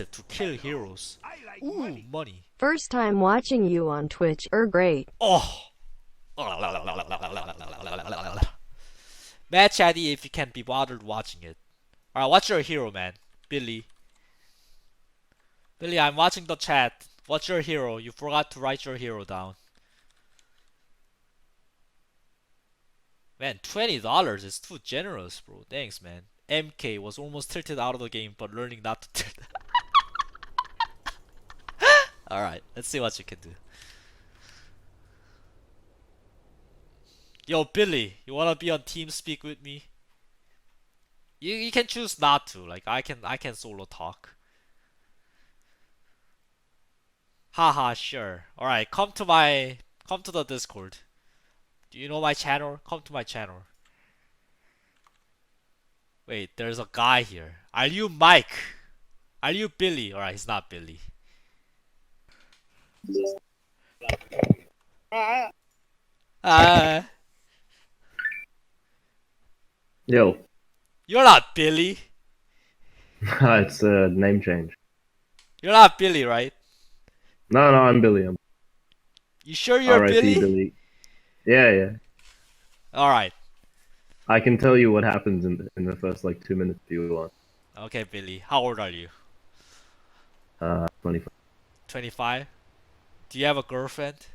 expensive to kill heroes. Ooh, money. First time watching you on Twitch, great. Oh! Mad chatty if you can be bothered watching it. Alright, what's your hero, man? Billy. Billy, I'm watching the chat. What's your hero? You forgot to write your hero down. Man, $20 is too generous, bro. Thanks, man. MK was almost tilted out of the game, but learning not to tilt. Alright, let's see what you can do. Yo, Billy, you wanna be on TeamSpeak with me? You can choose not to. Like I can solo talk. Haha, sure. Alright, come to the Discord. Do you know my channel? Come to my channel. Wait, there's a guy here. Are you Mike? Are you Billy? Alright, he's not Billy. Yo. You're not Billy. It's a name change. You're not Billy, right? No, I'm Billy. You sure you're R.I.P. Billy? Yeah. Alright. I can tell you what happens in the first like 2 minutes if you want. Okay, Billy. How old are you? 25. 25? Do you have a girlfriend?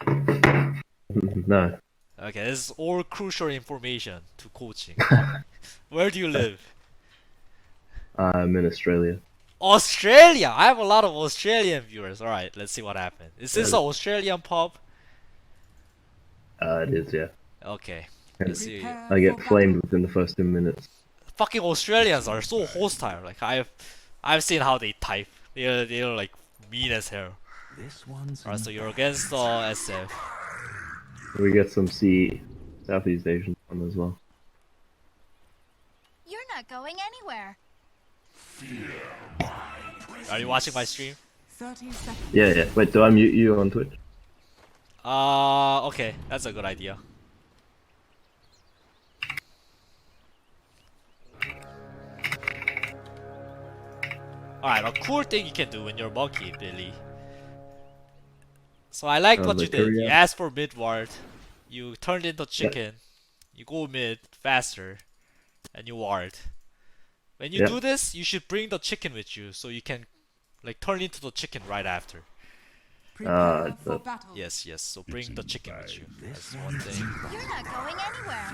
No. Okay, this is all crucial information to coaching. Where do you live? I'm in Australia. Australia! I have a lot of Australian viewers. Alright, let's see what happened. Is this an Australian pub? It is, yeah. Okay. Let's see. I get flamed within the first 2 minutes. Fucking Australians are so hostile. Like I've seen how they type. They're like mean as hell. Alright, so you're against SF. We get some Southeast Asian one as well. You're not going anywhere. Are you watching my stream? 30 seconds. Yeah. Wait, do I mute you on Twitch? Okay, that's a good idea. Alright, a cool thing you can do when you're monkey, Billy. So I like what you did. You asked for mid ward, you turned into chicken, you go mid faster, and you ward. When you do this, you should bring the chicken with you so you can like turn into the chicken right after. Prepare for battle. Yes, so bring the chicken with you. That's one thing. You're not going anywhere.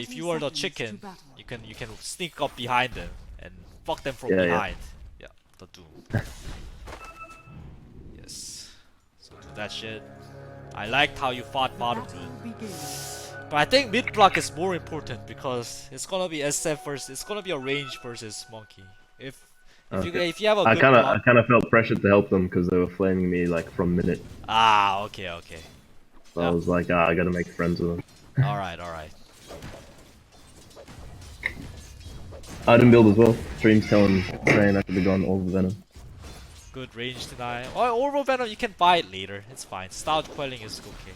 If you are the chicken, you can sneak up behind them and fuck them from behind. Yeah, the doom. Yes. So do that shit. I liked how you fought bottom mid. But I think mid block is more important because it's gonna be SF versus, it's gonna be a range versus monkey. If you have a good I kind of felt pressured to help them because they were flaming me like from minute. Okay. So I was like, I gotta make friends with them. Alright. Item build as well. Streams saying I should have gone all the venom. Good range deny. Oral venom you can buy it later. It's fine. Stout quelling is okay.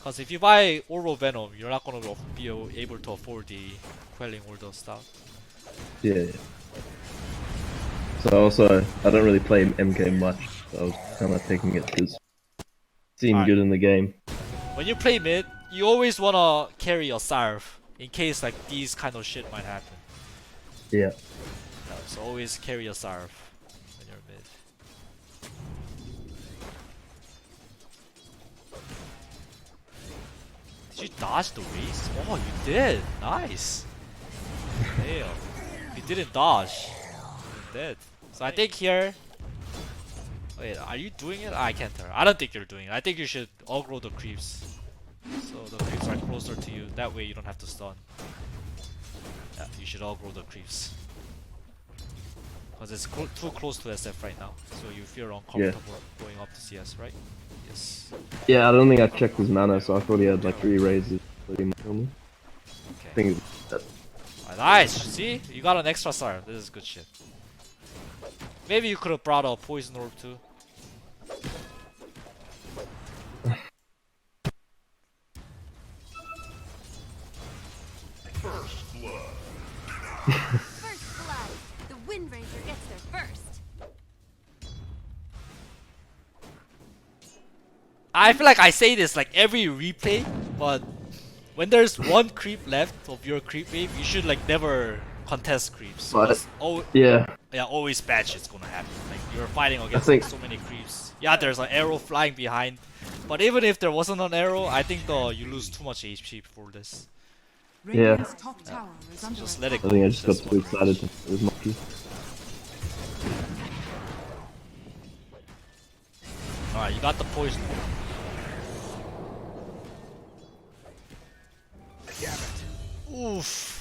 Cause if you buy oral venom, you're not gonna be able to afford the quelling or the stout. Yeah. So also, I don't really play MK much. So I was kind of taking it because it seemed good in the game. When you play mid, you always wanna carry a Sarv in case like these kind of shit might happen. Yeah. So always carry a Sarv when you're mid. Did you dodge the race? Oh, you did. Nice. Damn. If you didn't dodge, you're dead. So I think here. Wait, are you doing it? I can't tell. I don't think you're doing it. I think you should aggro the creeps. So the creeps are closer to you. That way you don't have to stun. Yeah, you should aggro the creeps. Because it's too close to SF right now. So you feel uncomfortable going up to CS, right? Yes. Yeah, I don't think I checked his mana, so I thought he had like 3 raises. Okay. I think that. Nice! See? You got an extra star. This is good shit. Maybe you could have brought a poison orb too. First blood. The Wind Ranger gets there first. I feel like I say this like every replay, but when there's one creep left of your creep wave, you should like never contest creeps. But 'Cause yeah, always bad shit's gonna happen. Like you're fighting against think- so many creeps. Yeah, there's an arrow flying behind, but even if there wasn't an arrow, I think you lose too much HP for this. Radiant's top tower is under Just attack. let it I go. think I just got That's too what- excited to play with monkey. Alright, you got the poison. Oof.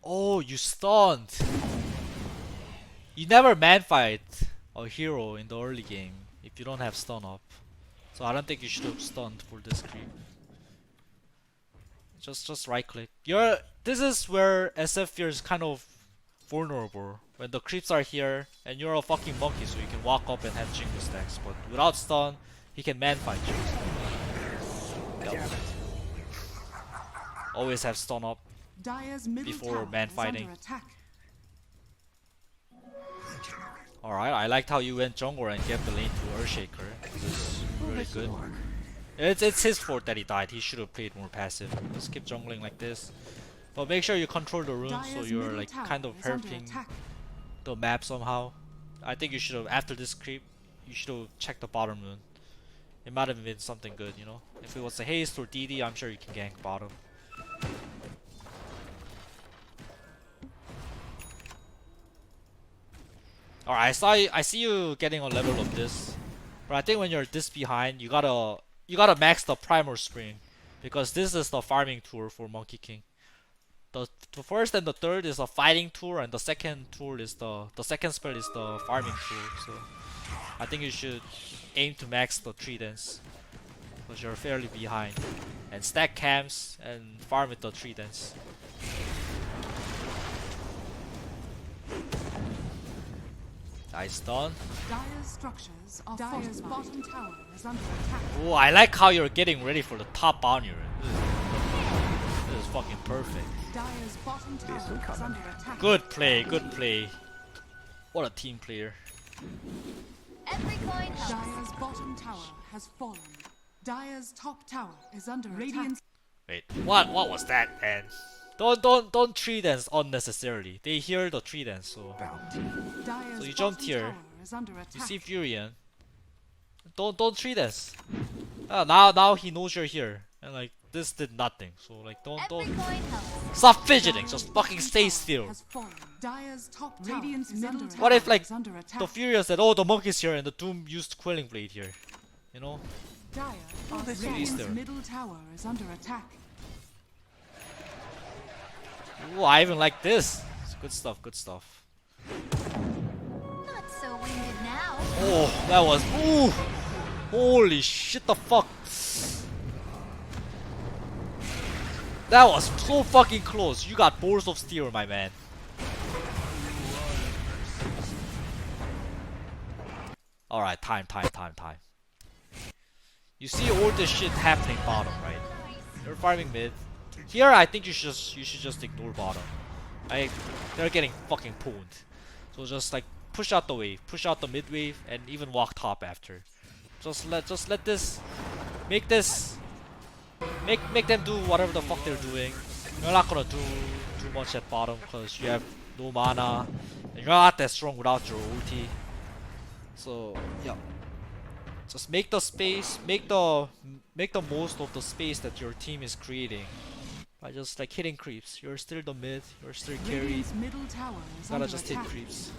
Oh, you stunned. You never man fight a hero in the early game if you don't have stun up. So I don't think you should have stunned for this creep. Just right click. This is where SF is kind of vulnerable. When the creeps are here and you're a fucking monkey, so you can walk up and have jingle stacks, but without stun, he can man fight you. Yep. Always have stun up. Dire's middle Before tower man is fighting. under attack. Alright, I liked how you went jungle and gave the lane to Earthshaker. This is really good. It's his fault that he died. He should have played more passive. Just keep jungling like this. But make sure you control the runes so Dire's you're middle like tower kind of is under helping attack. the map somehow. I think you should have, after this creep, you should have checked the bottom rune. It might have been something good, you know? If it was a haste or DD, I'm sure you can gank bottom. Alright, I see you getting a level of this. But I think when you're this behind, you gotta max the Primal Spring. Because this is the farming tour for Monkey King. The first and the third is a fighting tour, and the second tour is the second spell is the farming tour. So I think you should aim to max the Tridents, because you're fairly behind, and stack camps and farm with the Tridents. Nice done. Dire's structures are Dire's bottom tower is under attack. Oh, I like how you're getting ready for the top bounty run. This is fucking perfect. Dire's bottom tower is under attack. Good play, good play. What a team player. Every coin helps. Dire's bottom tower has fallen. Dire's top tower is under attack. Wait, what was that, man? Don't Tridents unnecessarily. They hear the Tridents, so Dire's So you jumped bottom here. tower is under you attack. see Furion. Don't Tridents. Now he knows you're here, and like this did nothing. So like don't Every coin helps. stop fidgeting. Just fucking stay still. Has fallen. Dire's top tower is under attack. What if like Is under attack. the Furion said, "Oh, the monkey's here," and the Doom used Quelling Blade here. You know? Dire Release Radiant's there. middle tower is under attack. Ooh, I even like this. It's good stuff. Good stuff. Not so winded now. Oh, that was ooh. Holy shit! The fuck. That was so fucking close. You got Balls of Steel, my man. Alright, time. You see all this shit happening bottom, right? You're farming mid. Here, I think you should just ignore bottom. They're getting fucking pwned. So just like push out the wave, push out the mid wave, and even walk top after. Just let this, make them do whatever the fuck they're doing. You're not gonna do too much at bottom because you have no mana, and you're not that strong without your ulti. So yeah, just make the space, make the most of the space that your team is creating by just like hitting creeps. You're still the mid, you're still carry. Radiant's middle tower is Gotta under just hit attack. creeps.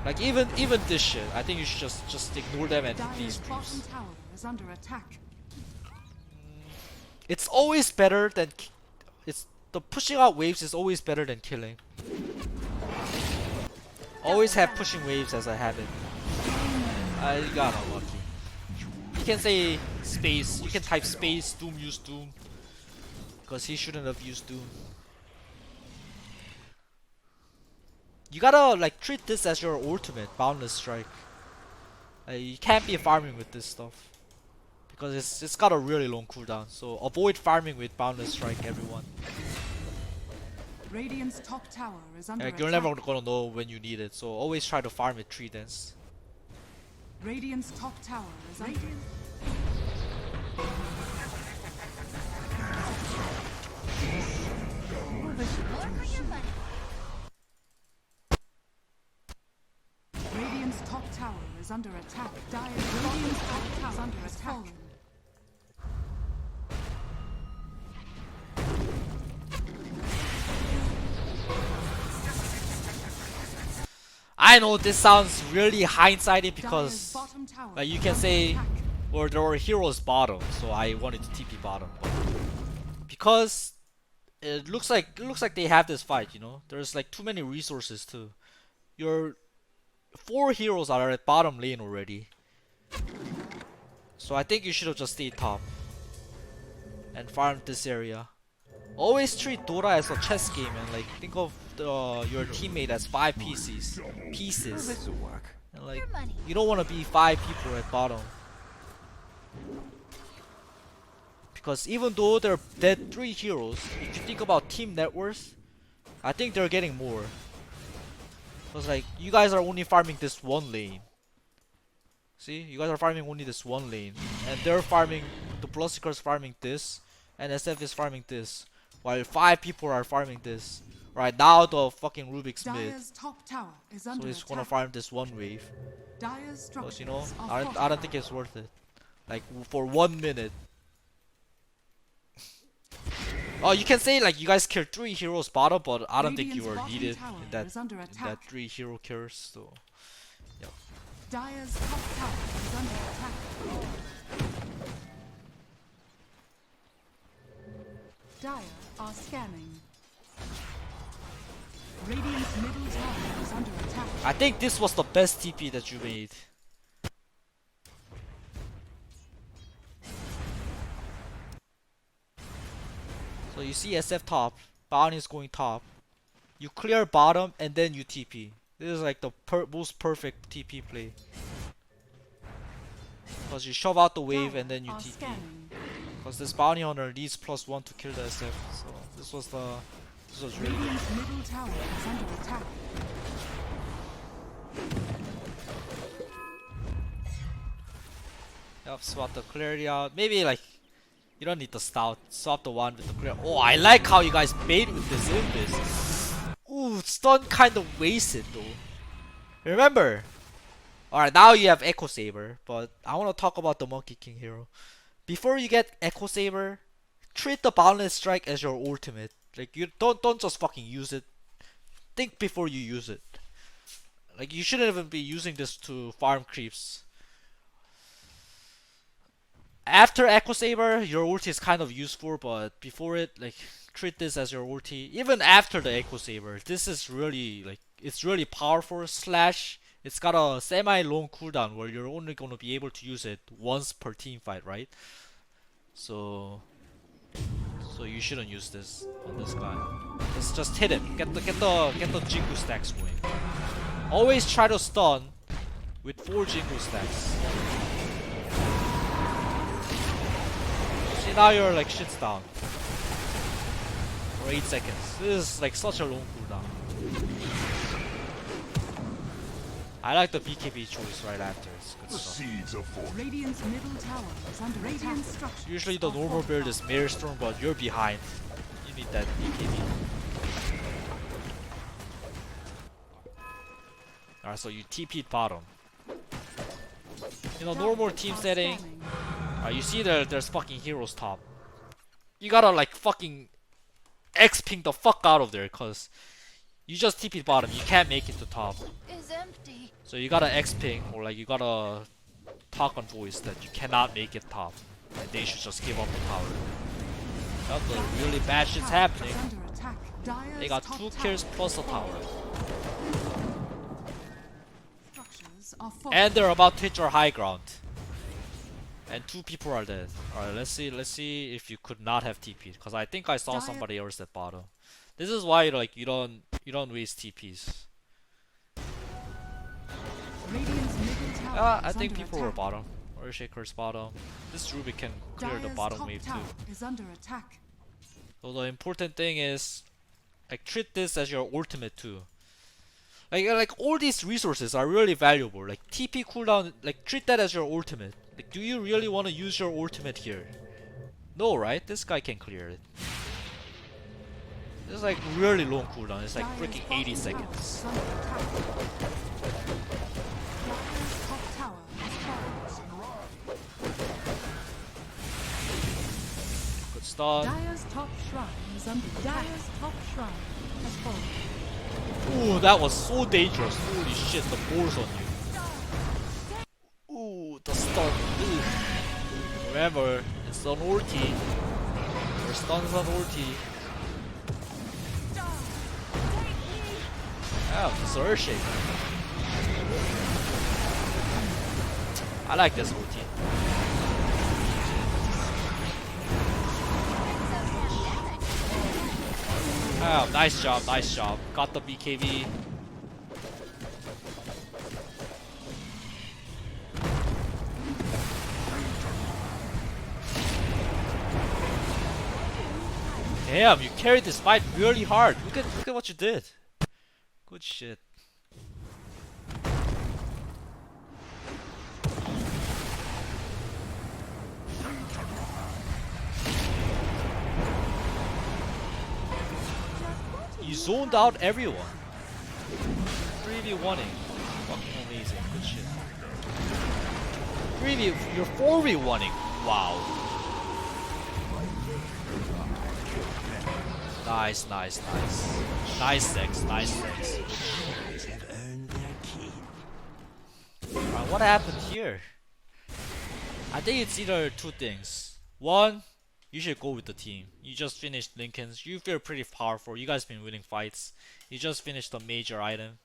Like even this shit, I think you should just ignore them and hit Dire's these bottom creeps. tower is under attack. It's always better than it's the pushing out waves is always better than killing. Always have pushing waves as a habit. I got unlucky. You can say space. You can type space. Doom use Doom because he shouldn't have used Doom. You gotta like treat this as your ultimate boundless strike. You can't be farming with this stuff because it's got a really long cooldown. So avoid farming with boundless strike, everyone. Radiant's top tower is under Like, you're attack. never gonna know when you need it. So always try to farm it 3 dance. Radiant's top tower is under Radiant's top tower is under attack. Radiant's top tower is under attack. I know this sounds really hindsighty Dire's because bottom tower like you is can under say, attack. well, there were heroes bottom, so I wanted to TP bottom, but because it looks like they have this fight, you know. There's like too many resources too. Your 4 heroes are at bottom lane already, so I think you should have just stayed top and farmed this area. Always treat Dora as a chess game and like think of your teammate as 5 pieces. And like you don't want to be 5 people at bottom. Because even though they're dead 3 heroes, if you think about team net worth, I think they're getting more. Because like you guys are only farming this one lane. See, you guys are farming only this one lane, and they're farming, the Bloodseeker's farming this, and SF is farming this, while 5 people are farming this. Right now, the fucking Rubik's mid, Dire's top tower is so under he's gonna attack. farm this one wave. Dire's Because you know, structures are I don't fortified. think it's worth it. Like for 1 minute. Oh, you can say like you guys killed 3 heroes bottom, but I don't think you Radiant's were bottom needed tower in that is under attack. 3 hero kills. So Dire's top tower is under attack. Dire are scanning. Radiant's middle tower is under attack. I think this was the best TP that you made. So you see SF top, Bounty is going top. You clear bottom and then you TP. This is like the most perfect TP play. Because you shove out the wave and then you Are TP. scanning. Because this bounty hunter needs +1 to kill the SF. So this was really good. Radiant's middle tower is under attack. Yep, swap the clarity out. Maybe like you don't need the stout. Swap the one with the clear. Oh, I like how you guys bait with this Invis. Ooh, stun kind of wasted though. Remember. Alright, now you have Echo Saber, but I want to talk about the Monkey King hero. Before you get Echo Saber, treat the Boundless Strike as your ultimate. Like you don't just fucking use it. Think before you use it. Like you shouldn't even be using this to farm creeps. After Echo Saber, your ulti is kind of useful, but before it, like treat this as your ulti. Even after the Echo Saber, this is really like it's really powerful. Slash, it's got a semi-long cooldown where you're only gonna be able to use it once per team fight, right? So you shouldn't use this on this guy. Just hit him. Get the Jingu stacks going. Always try to stun with 4 Jingu stacks. See, now you're like shit's down for 8 seconds. This is like such a long cooldown. I like the BKB choice right after. It's good stuff. Radiant's middle tower is under radiant structure. Usually the normal build is Maelstrom, but you're behind. You need that BKB. Alright, so you TP'd bottom. In a normal team setting, you see there's fucking heroes top. You gotta like fucking X-ping the fuck out of there, cause you just TP'd bottom, you can't make it to top. Is empty. So you gotta X-ping, or like you gotta talk on voice that you cannot make it top. And they should just give up the tower. Well, the really bad shit's happening. They got 2 kills plus a tower. And they're about to hit your high ground. And 2 people are dead. Alright, let's see if you could not have TP'd. Because I think I saw somebody else at bottom. This is why like you don't waste TPs. I is think under people were attack. bottom. Earthshaker's bottom. This Ruby can clear the Dire's bottom top wave too. tower is under attack. So the important thing is, like, treat this as your ultimate too. Like all these resources are really valuable. Like TP cooldown, like treat that as your ultimate. Like, do you really want to use your ultimate here? No, right? This guy can clear it. It's like really long cooldown. It's like Dire's freaking bottom 80 tower seconds. is under attack. Dire's top tower has fallen. Good start. Dire's top shrine is under attack. Dire's top shrine has fallen. Ooh, that was so dangerous. Holy shit, the balls on you. Ooh, the stun. Ooh. Remember, it's on ulti. Your stun's on ulti. Oh, this is Earthshaker. I like this ulti. Oh, nice job, nice job. Got the BKB. Damn, you carried this fight really hard. Look at what you did. Good shit. You zoned out everyone. 3v1ing. Fucking amazing. Good shit. 3v, you're 4v1ing. Wow. Nice, nice, nice. Nice sex, nice sex. Alright, what happened here? I think it's either two things. One, you should go with the team. You just finished Lincoln's. You feel pretty powerful. You guys been winning fights. You just finished a major item.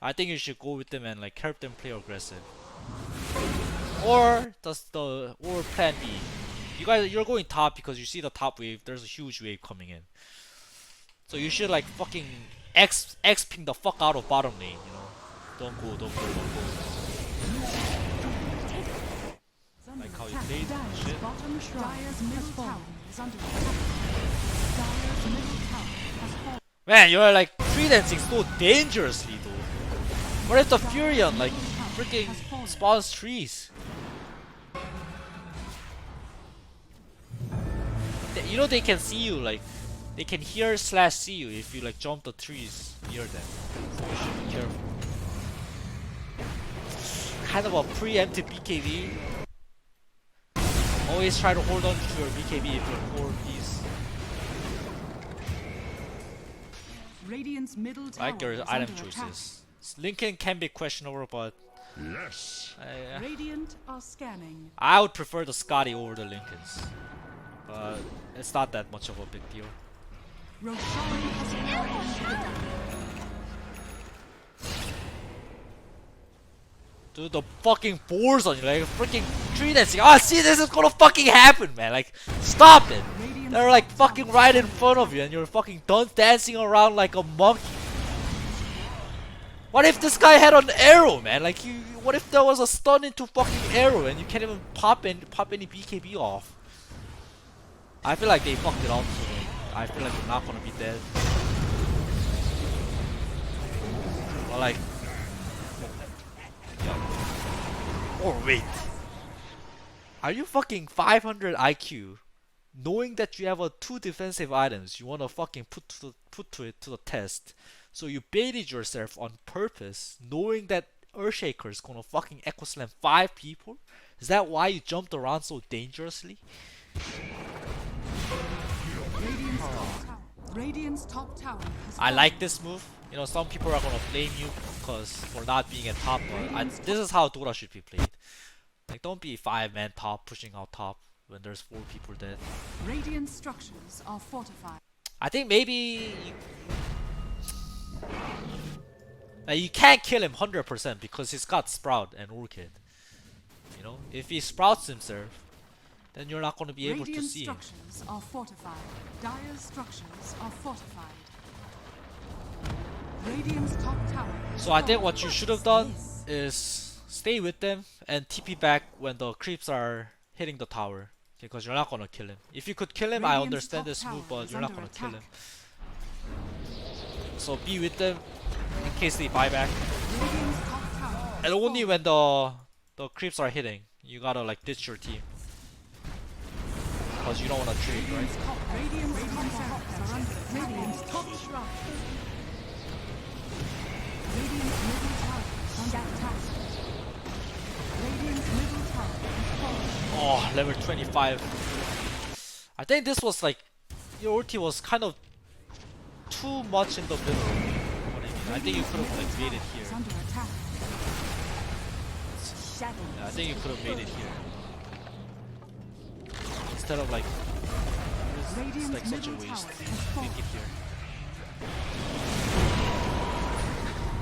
I think you should go with them and like help them play aggressive. Or or plan B. You're going top because you see the top wave. There's a huge wave coming in. So you should like fucking X-ping the fuck out of bottom lane. You know, don't go, don't go, don't go. Like how you played shit. Bottom Dire's middle tower is under attack. Dire's middle tower has fallen. Man, you're like tree dancing so dangerously though. What if the Furion like freaking spawns trees? You know they can see you, like they can hear / see you if you like jump the trees near them. So you should be careful. Kind of a preemptive BKB. Always try to hold on to your BKB if you're 4 piece. Radiant's middle tower Like your is item under choices. Lincoln can be questionable, but attack. Radiant are scanning. I would prefer the Scotty over the Lincolns. But it's not that much of a big deal. Roshan has fallen. Dude, the fucking boars on you, like freaking tree dancing. Ah, see, this is gonna fucking happen, man. Like, stop it. They're like fucking right in front of you, and you're fucking done dancing around like a monkey. What if this guy had an arrow, man? Like, what if there was a stun into fucking arrow, and you can't even pop any BKB off? I feel like they fucked it up. So I feel like you're not gonna be dead. But like. Or wait. Are you fucking 500 IQ? Knowing that you have 2 defensive items you wanna fucking put to the test. So you baited yourself on purpose, knowing that Earthshaker is gonna fucking echo slam 5 people? Is that why you jumped around so dangerously? Radiant's top tower has I like this move. You know, some people are gonna blame you because for not being at top, but this is how Dota should be played. Like, don't be 5-man top pushing out top when there's 4 people dead. Radiant structures are fortified. I think maybe you can't kill him 100% because he's got Sprout and Orchid. You know, if he sprouts himself, then you're not gonna be able to see him. Radiant structures are fortified. Dire's structures are fortified. Radiant's top tower. So I think what you should have done is stay with them and TP back when the creeps are hitting the tower. Because you're not gonna kill him. If you could kill him, I Radiant's understand top this move, tower but is you're not under gonna kill him. attack. So be with them in case they buy back. Radiant's top tower And only when the creeps are hitting, you gotta like ditch your team. Because you don't wanna trade, right? Radiant's top barracks are under attack. Radiant's top shrine. Radiant's middle tower is under attack. Radiant's middle tower is falling. Oh, level 25. I think this was like, your ulti was kind of too much in the middle. You know what I mean? I think you could have like made it Is here. under attack. Yeah, I think you could have made it here. Instead of like, it's Radiant's like such a middle waste. tower has fallen. Make it here.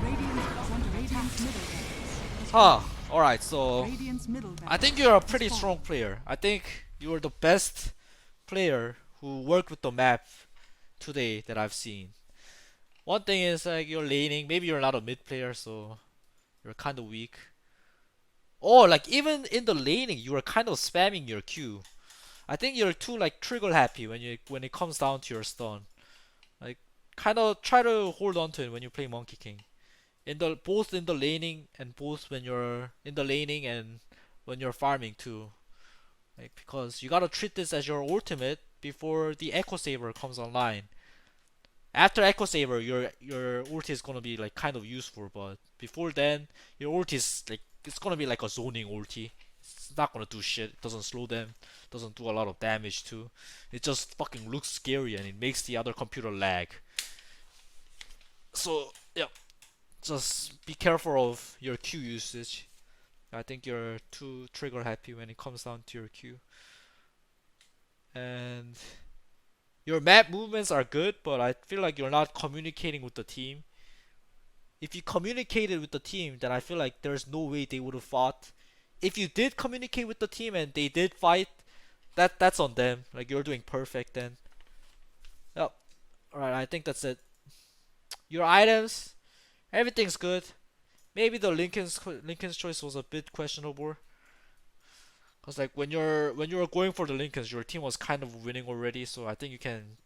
Radiant's under Radiant's middle barracks. Huh. Alright, so Radiant's middle barracks. I think you're a pretty strong player. I think you're the best player who worked with the map today that I've seen. One thing is like you're laning. Maybe you're not a mid player, so you're kind of weak. Or like even in the laning, you are kind of spamming your Q. I think you're too like trigger happy when it comes down to your stun. Like kind of try to hold on to it when you play Monkey King. Both in the laning and both when you're in the laning and when you're farming too. Like because you gotta treat this as your ultimate before the Echo Saber comes online. After Echo Saber, your ulti is gonna be like kind of useful, but before then, your ulti is like it's gonna be like a zoning ulti. It's not gonna do shit. It doesn't slow them. Doesn't do a lot of damage too. It just fucking looks scary and it makes the other computer lag. So yeah, just be careful of your Q usage. I think you're too trigger happy when it comes down to your Q. And your map movements are good, but I feel like you're not communicating with the team. If you communicated with the team, then I feel like there's no way they would have fought. If you did communicate with the team and they did fight, that's on them. Like you're doing perfect then. Yep. Alright, I think that's it. Your items, everything's good. Maybe the Lincoln's choice was a bit questionable. Cause like when you were going for the Lincolns, your team was kind of winning already, so I think you can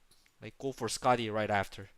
like go for Scotty right after.